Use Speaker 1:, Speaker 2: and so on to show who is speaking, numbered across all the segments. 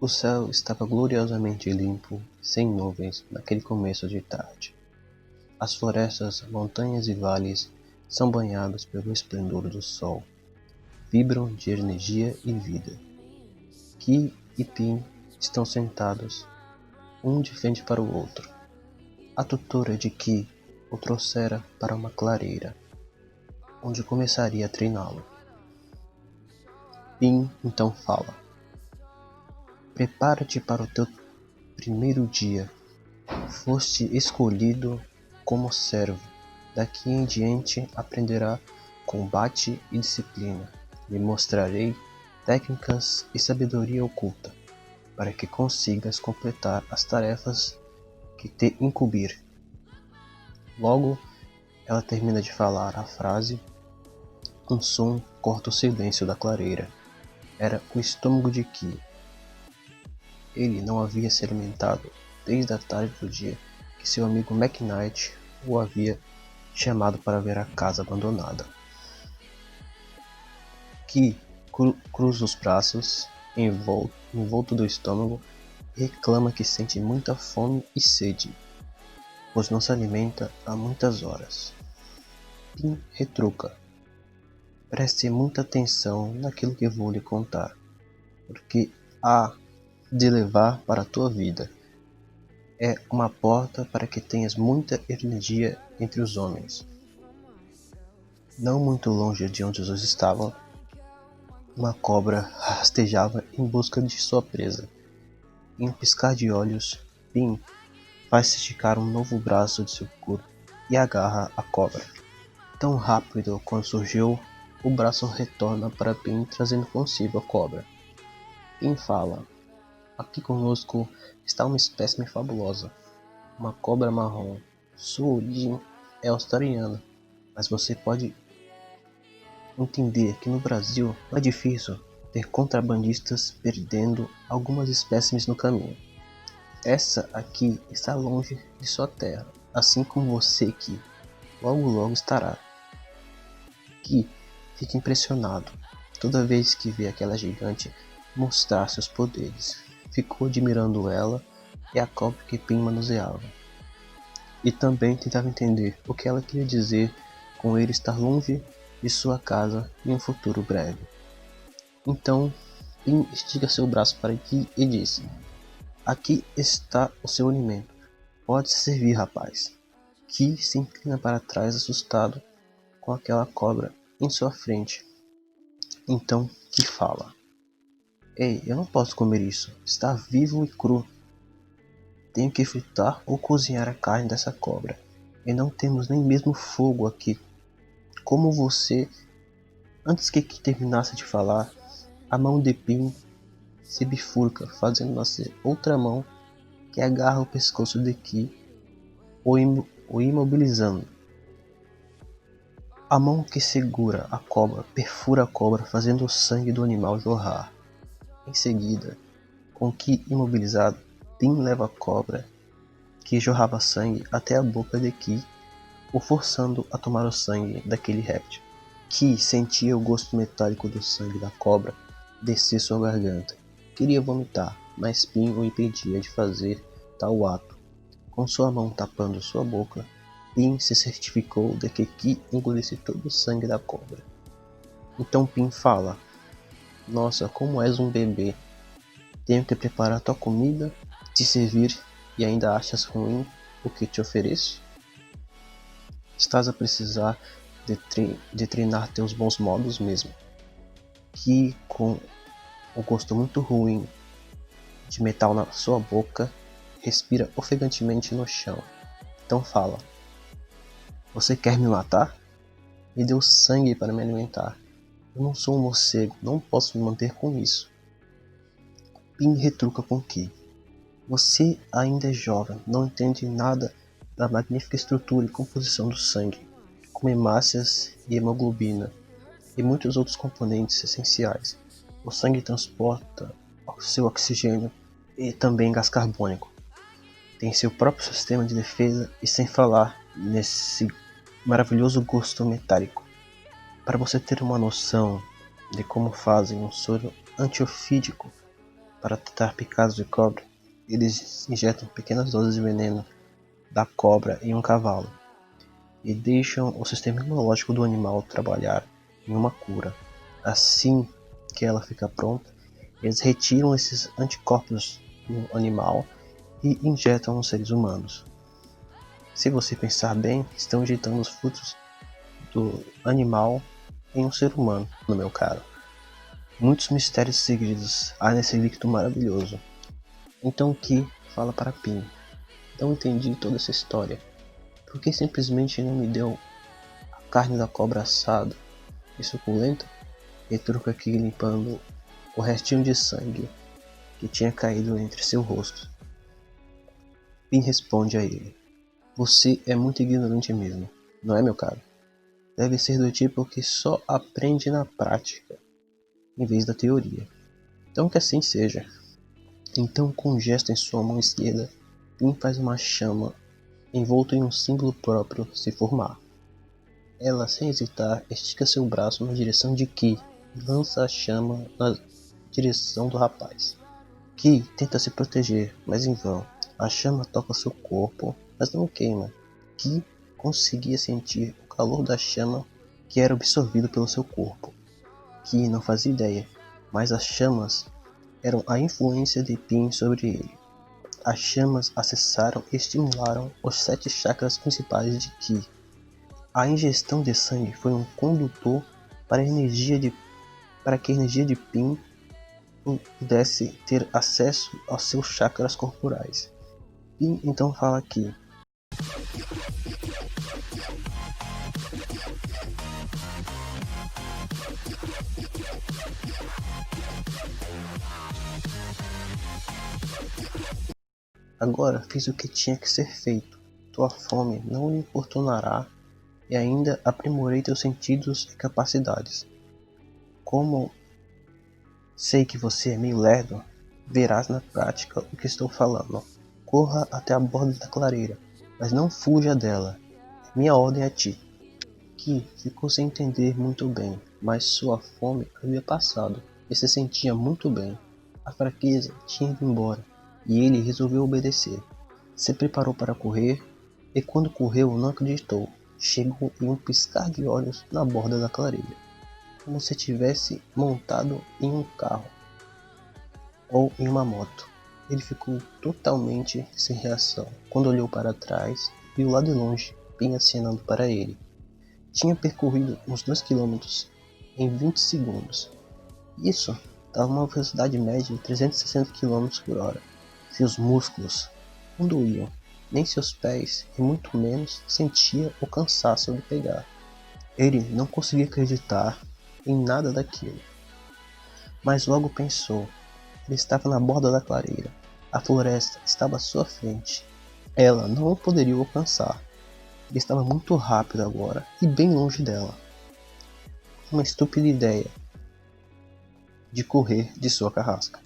Speaker 1: O céu estava gloriosamente limpo, sem nuvens, naquele começo de tarde. As florestas, montanhas e vales são banhados pelo esplendor do sol. Vibram de energia e vida. Ki e Pin estão sentados, um de frente para o outro. A tutora de Ki o trouxera para uma clareira, onde começaria a treiná-lo. Pin então fala: Prepara-te para o teu primeiro dia. Foste escolhido como servo. Daqui em diante aprenderá combate e disciplina. Lhe mostrarei técnicas e sabedoria oculta, para que consigas completar as tarefas que te incumbir. Logo, ela termina de falar a frase. Um som corta o silêncio da clareira. Era o estômago de Ki. Ele não havia se alimentado desde a tarde do dia que seu amigo McKnight o havia chamado para ver a casa abandonada. Ki cruza os braços, envolto do estômago, e reclama que sente muita fome e sede, pois não se alimenta há muitas horas. Pin retruca: Preste muita atenção naquilo que vou lhe contar, porque há de levar para a tua vida. É uma porta para que tenhas muita energia entre os homens. Não muito longe de onde eles estavam, uma cobra rastejava em busca de sua presa. Em um piscar de olhos, Pin faz esticar um novo braço de seu corpo e agarra a cobra. Tão rápido quanto surgiu, o braço retorna para Pin, trazendo consigo a cobra. Pin fala: Aqui conosco está uma espécime fabulosa, uma cobra marrom. Sua origem é australiana, mas você pode entender que no Brasil não é difícil ter contrabandistas perdendo algumas espécimes no caminho. Essa aqui está longe de sua terra, assim como você que logo estará. Que fica impressionado toda vez que vê aquela gigante mostrar seus poderes. Ficou admirando ela e a cobra que Pin manuseava. E também tentava entender o que ela queria dizer com ele estar longe de sua casa em um futuro breve. Então, Pin estica seu braço para Ki e disse: Aqui está o seu alimento. Pode servir, rapaz. Ki se inclina para trás assustado com aquela cobra em sua frente. Então Ki fala: Ei, eu não posso comer isso. Está vivo e cru. Tenho que fritar ou cozinhar a carne dessa cobra. E não temos nem mesmo fogo aqui. Como você... Antes que terminasse de falar, a mão de Pin se bifurca, fazendo nascer outra mão que agarra o pescoço de Ki, o imobilizando. A mão que segura a cobra perfura a cobra, fazendo o sangue do animal jorrar. Em seguida, com Ki imobilizado, Pin leva a cobra, que jorrava sangue, até a boca de Ki, o forçando a tomar o sangue daquele réptil. Ki sentia o gosto metálico do sangue da cobra descer sua garganta. Queria vomitar, mas Pin o impedia de fazer tal ato. Com sua mão tapando sua boca, Pin se certificou de que Ki engolisse todo o sangue da cobra. Então Pin fala: Nossa, como és um bebê. Tenho que preparar tua comida, te servir e ainda achas ruim o que te ofereço? Estás a precisar de treinar teus bons modos mesmo. Que com o gosto muito ruim de metal na sua boca, respira ofegantemente no chão. Então fala: Você quer me matar? Me deu sangue para me alimentar. Eu não sou um morcego, não posso me manter com isso. Pin retruca com Ki: Você ainda é jovem, não entende nada da magnífica estrutura e composição do sangue, como hemácias e hemoglobina, e muitos outros componentes essenciais. O sangue transporta o seu oxigênio e também gás carbônico. Tem seu próprio sistema de defesa e sem falar nesse maravilhoso gosto metálico. Para você ter uma noção de como fazem um soro antiofídico para tratar picadas de cobra, eles injetam pequenas doses de veneno da cobra em um cavalo e deixam o sistema imunológico do animal trabalhar em uma cura. Assim que ela fica pronta, eles retiram esses anticorpos no animal e injetam nos seres humanos. Se você pensar bem, estão injetando os frutos do animal em um ser humano, no meu caro. Muitos mistérios e segredos há nesse líquido maravilhoso. Então Ki fala para Pin: não entendi toda essa história. Por que simplesmente não me deu a carne da cobra assada e suculenta? Retruca Ki limpando o restinho de sangue que tinha caído entre seu rosto. Pin responde a ele: você é muito ignorante mesmo, não é, meu caro? Deve ser do tipo que só aprende na prática, em vez da teoria. Então que assim seja. Então, com um gesto em sua mão esquerda, Pin faz uma chama envolto em um símbolo próprio se formar. Ela, sem hesitar, estica seu braço na direção de Ki e lança a chama na direção do rapaz. Ki tenta se proteger, mas em vão. A chama toca seu corpo, mas não o queima. Ki conseguia sentir o calor da chama que era absorvido pelo seu corpo. Ki não fazia ideia, mas as chamas eram a influência de Pin sobre ele. As chamas acessaram e estimularam os 7 chakras principais de Ki. A ingestão de sangue foi um condutor para que a energia de Pin pudesse ter acesso aos seus chakras corporais. Pin então fala que agora fiz o que tinha que ser feito. Tua fome não lhe importunará e ainda aprimorei teus sentidos e capacidades. Como sei que você é meio lerdo, verás na prática o que estou falando. Corra até a borda da clareira, mas não fuja dela. Minha ordem a ti. Ki ficou sem entender muito bem, mas sua fome havia passado e se sentia muito bem. A fraqueza tinha ido embora e ele resolveu obedecer. Se preparou para correr e quando correu não acreditou. Chegou em um piscar de olhos na borda da clareira, como se tivesse montado em um carro ou em uma moto. Ele ficou totalmente sem reação. Quando olhou para trás, viu lá de longe Pin acenando para ele. Tinha percorrido uns 2 quilômetros em 20 segundos. Isso dava uma velocidade média de 360 km por hora. Seus músculos não doíam, nem seus pés, e muito menos sentia o cansaço de pegar. Ele não conseguia acreditar em nada daquilo. Mas logo pensou: ele estava na borda da clareira. A floresta estava à sua frente. Ela não o poderia alcançar. Ele estava muito rápido agora e bem longe dela. Uma estúpida ideia de correr de sua carrasca.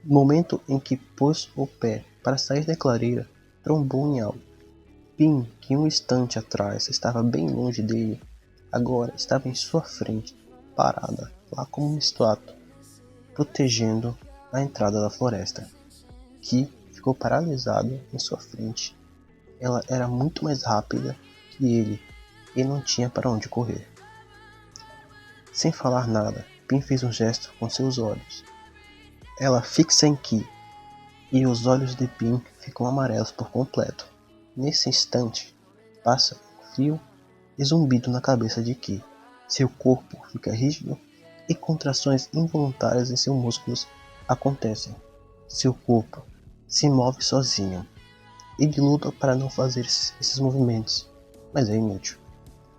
Speaker 1: No momento em que pôs o pé para sair da clareira, trombou em algo. Pin, que um instante atrás estava bem longe dele, agora estava em sua frente, parada, lá como uma estátua, protegendo a entrada da floresta. Ki ficou paralisado em sua frente. Ela era muito mais rápida que ele e não tinha para onde correr. Sem falar nada, Pin fez um gesto com seus olhos. Ela fixa em Ki e os olhos de Pin ficam amarelos por completo. Nesse instante, passa um frio e zumbido na cabeça de Ki. Seu corpo fica rígido e contrações involuntárias em seus músculos acontecem. Seu corpo se move sozinho. Ele luta para não fazer esses movimentos, mas é inútil.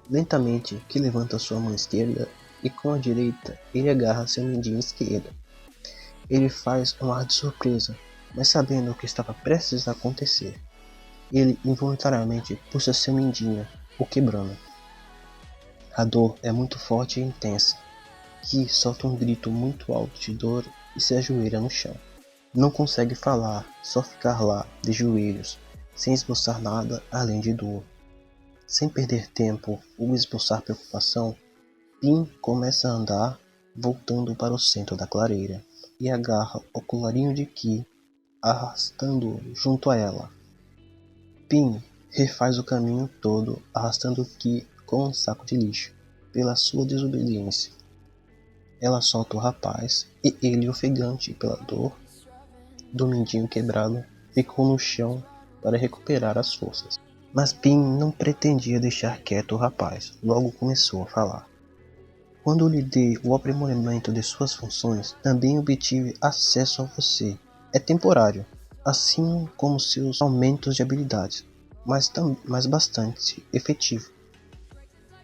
Speaker 1: Lentamente, Ki levanta sua mão esquerda e com a direita ele agarra seu mindinho esquerdo. Ele faz um ar de surpresa, mas sabendo o que estava prestes a acontecer, ele involuntariamente puxa seu mindinho, o quebrando. A dor é muito forte e intensa. Ki solta um grito muito alto de dor e se ajoelha no chão. Não consegue falar, só ficar lá, de joelhos, sem esboçar nada além de dor. Sem perder tempo ou esboçar preocupação, Pin começa a andar, voltando para o centro da clareira. e agarra o colarinho de Ki, arrastando-o junto a ela. Pin refaz o caminho todo, arrastando Ki com um saco de lixo, pela sua desobediência. Ela solta o rapaz, e ele, ofegante pela dor do mindinho quebrado, ficou no chão para recuperar as forças. Mas Pin não pretendia deixar quieto o rapaz, logo começou a falar. Quando lhe dei o aprimoramento de suas funções, também obtive acesso a você. É temporário, assim como seus aumentos de habilidades, mas bastante efetivo.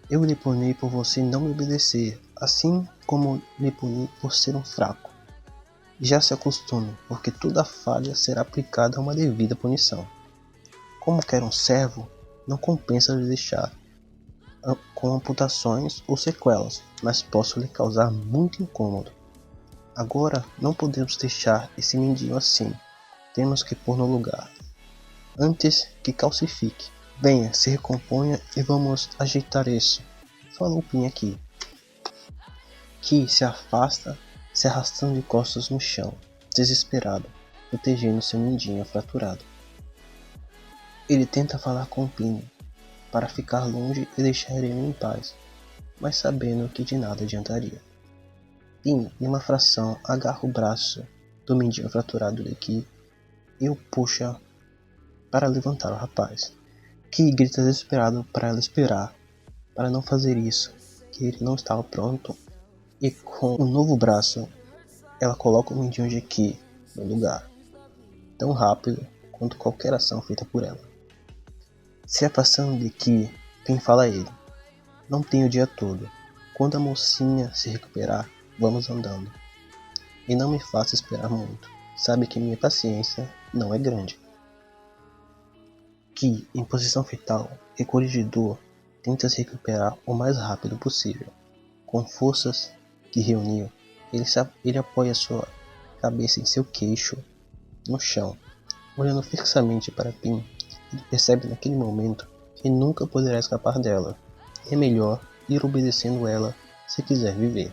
Speaker 1: Eu lhe punei por você não me obedecer, assim como lhe puni por ser um fraco. Já se acostume, porque toda falha será aplicada a uma devida punição. Como quer um servo, não compensa lhe deixar com amputações ou sequelas, mas posso lhe causar muito incômodo. Agora não podemos deixar esse mindinho assim, temos que pôr no lugar, antes que calcifique. Venha, se recomponha e vamos ajeitar isso, falou Pin aqui. Ki se afasta, se arrastando de costas no chão, desesperado, protegendo seu mindinho fraturado. Ele tenta falar com Pin, para ficar longe e deixar ele em paz, mas sabendo que de nada adiantaria. Pin, em uma fração, agarra o braço do mindinho fraturado de Ki e o puxa para levantar o rapaz. Ki grita desesperado para ela esperar, para não fazer isso, que ele não estava pronto, e com o novo braço, ela coloca o mindinho de Ki no lugar, tão rápido quanto qualquer ação feita por ela. Se afastando de Ki, Pin fala a ele. Não tenho o dia todo. Quando a mocinha se recuperar, vamos andando. E não me faça esperar muito. Sabe que minha paciência não é grande. Ki, em posição fetal, recolhe de dor, tenta se recuperar o mais rápido possível. Com forças que reuniu, ele apoia sua cabeça em seu queixo, no chão. Olhando fixamente para Pin, ele percebe naquele momento que nunca poderá escapar dela. É melhor ir obedecendo ela se quiser viver.